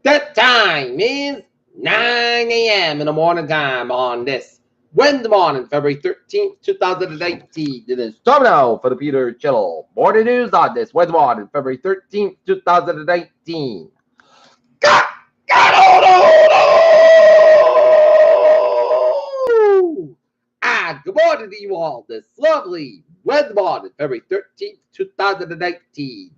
That time is 9 a.m. in the morning time on this Wednesday morning, February 13th, 2018. It is time now for the Peter Channel morning news on this Wednesday morning, February 13th, 2018. God, good morning to you all this lovely Wednesday morning, February 13th, 2019.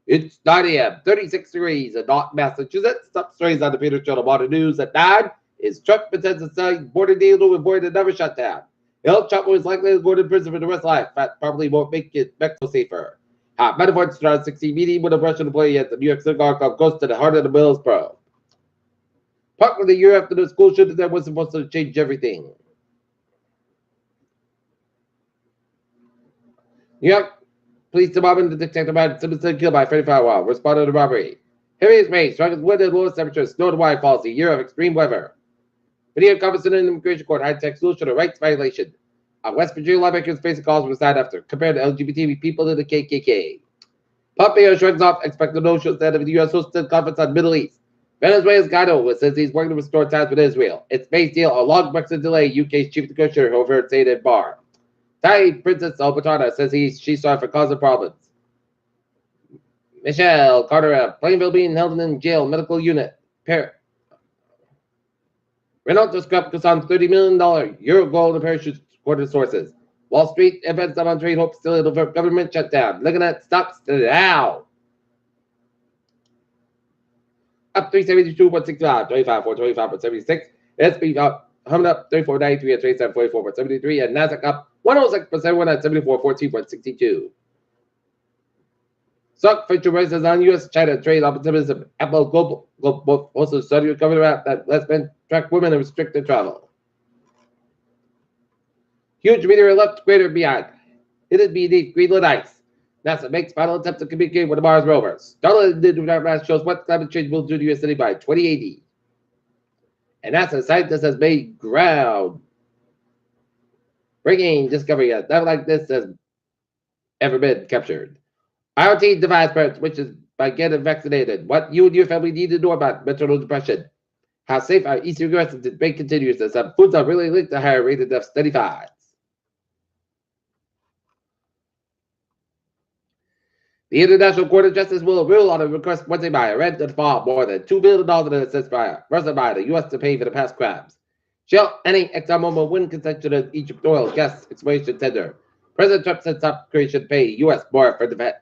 It's 9 a.m., 36 degrees in North Massachusetts. Top stories on the Peter Channel Morning News at 9 is Trump pretends to say border deal with border never shut down. Trump was likely to go to prison for the rest of life, but probably won't make it Mexico safer. Manafort started 16 meeting with a Russian employee at the New York synagogue goes to the heart of the Bills probe. Partly the year after the school shooting that was supposed to change everything. New York Police Department detective man citizen killed by Freddy Firewall. Responded to the robbery. Heaviest rain, strongest wind and lowest temperature, snow to wide policy, year of extreme weather. Video conference in immigration court, high-tech solution to rights violation. West Virginia lawmakers facing calls for side after compared to LGBT people to the KKK. Pompeo shrugs off expected notions that of the U.S. hosted conference on Middle East. Venezuela's Guaido says he's working to restore ties with Israel. It's space deal, a long Brexit delay, UK's chief negotiator over Zayd Bar. Thai Princess Albertana says she's sorry for causing problems. Michelle Carter, Plainville being held in jail, medical unit. Renault Scrap goes on $30 million euro gold and parachute quarter sources. Wall Street events on trade hopes still over government shutdown. Looking at stocks now. Up 372.65, 25, 425.76. SP up, humming up 34.93 at 37.44.73, and Nasdaq up 106%, one at 74.14.62. Stock future prices on U.S. China trade optimism. Apple global also study recovery about that less men track women and restricted travel. Huge meteor left crater behind. Hidden beneath Greenland ice. NASA makes final attempt to communicate with the Mars rover. Starlink math shows what climate change will do to your city by 2080. And NASA scientist has made ground breaking discovery that nothing like this has ever been captured. IoT device parents, which is by getting vaccinated. What you and your family need to know about maternal depression. How safe our e-cigarettes and debate continues as some foods are really linked to higher rate of death study finds. The International Court of Justice will rule on a request Wednesday by Iran to default more than $2 billion in assessed by the U.S. to pay for the past crimes. Shall any ExxonMobil win concession of Egypt oil gas exploration tender? President Trump said South Korea should pay U.S. more for defense.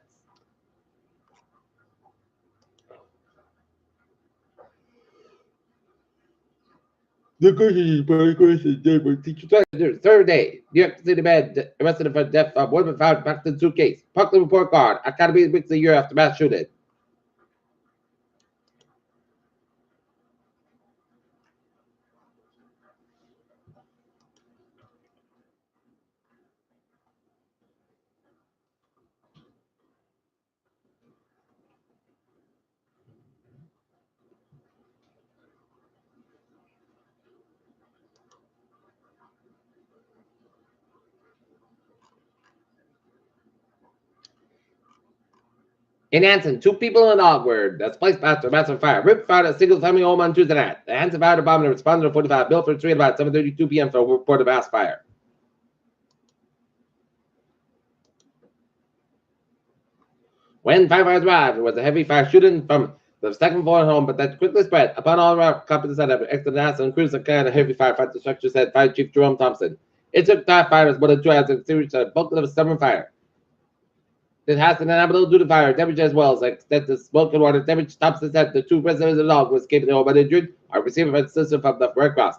The third day, New York City man arrested for death of woman found packed in suitcase. Parkland report card. Academy weeks a year after mass shooting. In Anson, 2 people in Ogward. That's placed after massive fire. Rip fired a single-family home on Tuesday night. The Anson Fire Department responded to 45 Milford Street about 7:32 p.m. for a report of house fire. When firefighters arrived, there was a heavy fire shooting from the second floor home, but that quickly spread. Upon all around, companies said after exited the house and crews that carried a heavy firefight, the structure said Fire Chief Jerome Thompson. It took firefighters more than 2 hours to extinguish the bulk of the stubborn fire. It has been unable due to fire damage as well as extensive smoke and water damage. Thompson said the 2 residents of the dog was escaping the home uninjured are receiving assistance from the Red Cross.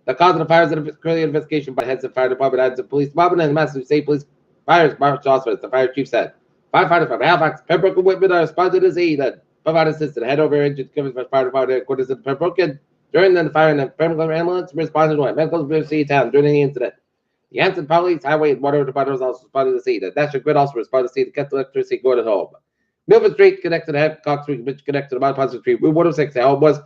The cause of the fire is a currently investigation by heads of fire department, heads of police department, and Massachusetts State Police Fires Marshal Office. The fire chief said. Firefighters from Halifax, Pembroke, and Whitman are responding to aid and provide assistance. Head over injured covered by fire department headquarters in Pembroke. During the fire, and the Pembroke ambulance responded to a medical emergency town during the incident. The Anson Police, Highway, and Water Department was also responding to the scene. The National Grid also responded to the scene to cut the electricity going at home. Milford Street connected to Hancock Street, which connected to Mount Pleasant Street. Route 106, the home was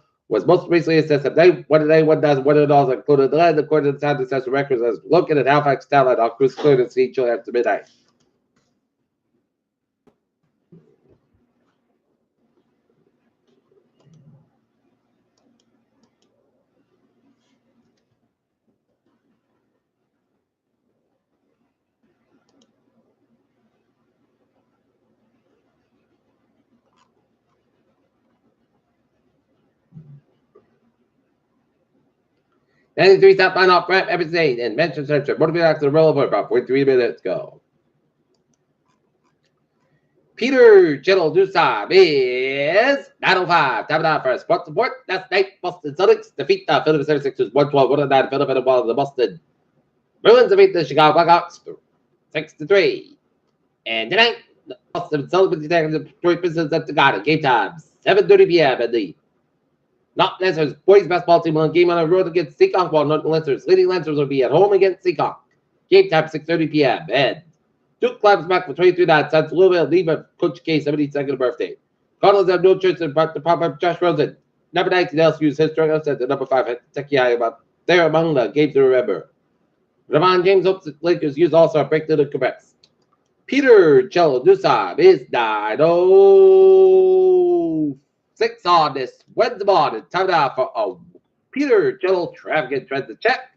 most recently assessed at $1,100 included the land according to the sound assessment records as located at Halifax Town Line. All crews cleared the scene shortly after midnight. 93 southbound off ramp, everything, and mention center. Motor vehicle to the rollover about 43 minutes go. Peter Gentle Dusab is 905. Time out for spot support. That's night. Boston Celtics defeat the Philadelphia 76ers 112. 109. Philadelphia the Boston Bruins defeat the Chicago Blackhawks 6-3. And tonight, the Boston Celtics attack the Detroit Pistons at the Garden. Game time 7:30 p.m. at the North Lancers boys basketball team on game on the road against Seekonk, while North Lancers Lady Lancers will be at home against Seekonk. Game time 6:30 p.m. And Duke climbs back for 23 nights since Louisville leave of Coach K's 72nd birthday. Cardinals have no choice but to pop up Josh Rosen. Number 19 LSU's his strong upset the number 5 Kentucky High about there among the games to remember. Ravon James hopes the Lakers use all-star breakthrough to Quebec. Peter Cello Dusab is 9:06 on this Wednesday morning. Time now for a Peter Cello Traffic Transit check.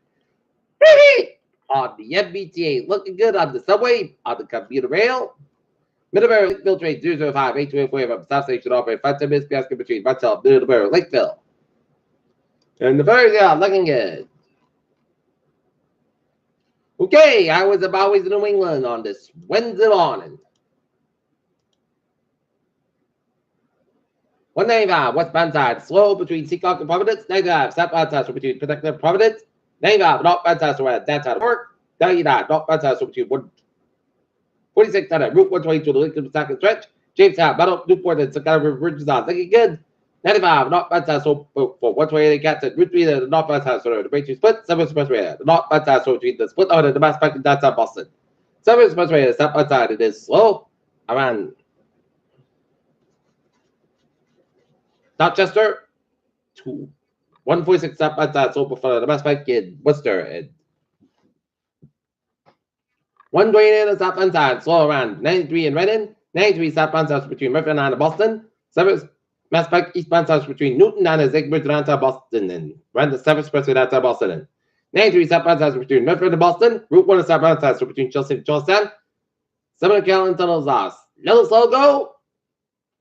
On the MBTA, looking good on the subway, on the commuter rail. Middlebury Lakeville train 005 824 from South Station operate 5 10 minutes basket between Martel, Middlebury, Lakeville. And the birds are looking good. Okay, I was always in New England on this Wednesday morning. 195 westbound side, slow between Seacock and Providence. 95 southbound side, so between Protective and Providence. 95 northbound side, so that's out of work. 99 northbound side, so between 146 on Route 122 to the Lincoln second stretch. Jamestown, Battle, Newport, and Sakara Bridges on. Looking good. 95 northbound side, so for 128 cats at Route 3, the northbound side, so the Braintree split. 7 expressway, the northbound side, so between the split on the Mass Pike and downtown Boston. 7 expressway, the southbound side, it is slow. Around Dorchester, 146 southbound side, so for the Mass Pike in Worcester. And 128 on the southbound side, slow around 93 in Reading. 93 southbound side, between Murphy and Boston. 7 Mass Pike eastbound side between Newton and Zigbridge downtown Boston, and around the 7th expressway downtown Boston. 93 southbound side between Medford and Boston. Route 1 southbound side between Chelsea and Charlestown. 7 Callan tunnels lost. Little slow go.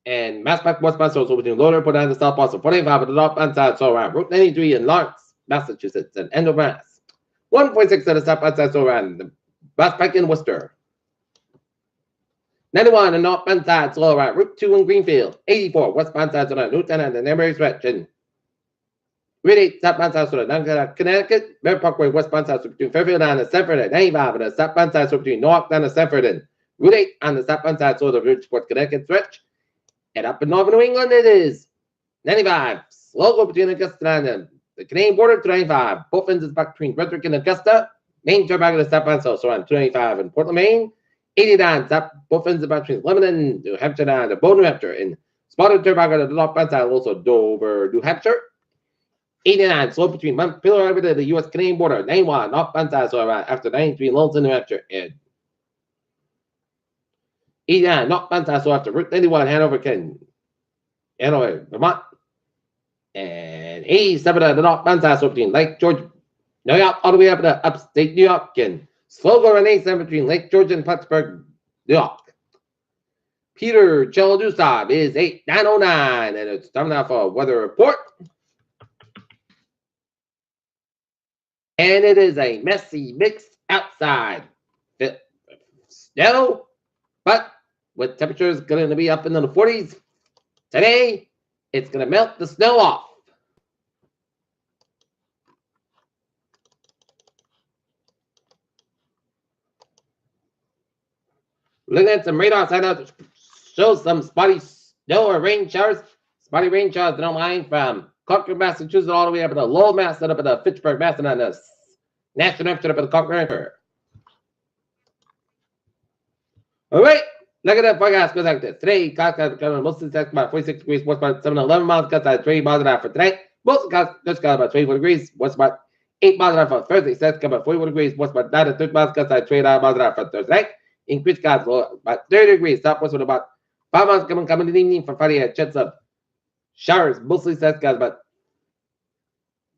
And Mass Pike westbound side between Loader put down the south Boston. 45 on the northbound side, so around Route 93 in Lawrence, Massachusetts, and end of Mass. 146 on the southbound side, so around the Mass Pike in Worcester. 91 on the northbound side, slow around Route 2 in Greenfield. 84 westbound side, so around Newton and the Newbury stretch. And Route 8 southbound side, so around Connecticut. Bear Parkway westbound side, so between Fairfield and the Sanford. And 95 on the southbound side, so between Norwalk and the Sanford. And Route 8 on the southbound side, so the Bridgeport, Connecticut stretch. And up in northern New England, it is 95. Slow go between Augusta and the Canadian border to 95. Both ends is back between Frederick and Augusta. Main turn back to the southbound side, so around 295 in Portland, Maine. 89, both ends about between Lebanon, New Hampshire, and the Bow, New Hampshire. And spotted turn back on the northbound side, also Dover, New Hampshire. 89, slow between Montpelier over to the U.S. Canadian border. 91, northbound side, so around after 93 in Lawrence, New Hampshire. And 89, northbound side, so after Route 91, Hanover, Vermont. And 87 on the northbound side, so between Lake George, New York, all the way up to upstate New York. And slow go on 87 between Lake George and Plattsburgh, New York. Peter Cheladusab is 909, and it's time now for a weather report. And it is a messy mix outside. Snow, but with temperatures going to be up into the 40s today, it's going to melt the snow off. Looking at some radar sign out shows some spotty snow or rain showers. Spotty rain showers, don't mind, from Concord, Massachusetts, all the way up to Lowell, Mass, up at Fitchburg, Mass, and on the National Airport up at Concord River. All right, look at that forecast goes like this. Today, clouds are mostly set about 46 degrees, west about 711 miles, gusts at 20 miles an hour for tonight. Most clouds about 24 degrees, west about 8 miles an hour for Thursday. Sets about 41 degrees, west about 9 to 30 miles, gusts at 29 miles an hour for Thursday night. Increased clouds about 30 degrees, southwest with about 5 miles coming in the evening for Friday at chance of showers, mostly set skies about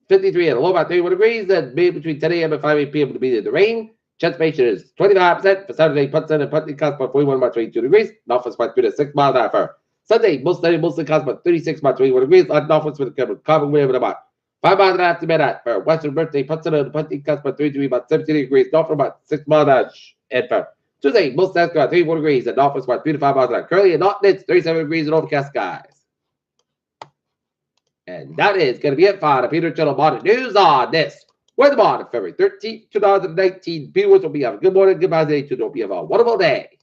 53 and a low about 31 degrees, and maybe between 10 a.m. and 5 p.m. to be the rain. Transpiration is 25% for Saturday, Punson and Putney costs about 41 about 22 degrees, northwest about 3 to 6 miles an hour for Sunday, mostly costs about 36 about 21 degrees, northwest with a carbon wind about 5 miles and a half to midnight for Western birthday. Puts it on the punting cusp by 3 about 17 degrees. North for about 6 miles an hour. And for Tuesday, most skies about 34 degrees. And north for about 3 to 5 miles an hour. Currently, and not it's 37 degrees and overcast skies. And that is going to be it for the Peter Channel Morning News on this Wednesday morning, February 13th, 2019. Peter Woods will be having a good morning, good day to you. Hope you have a wonderful day.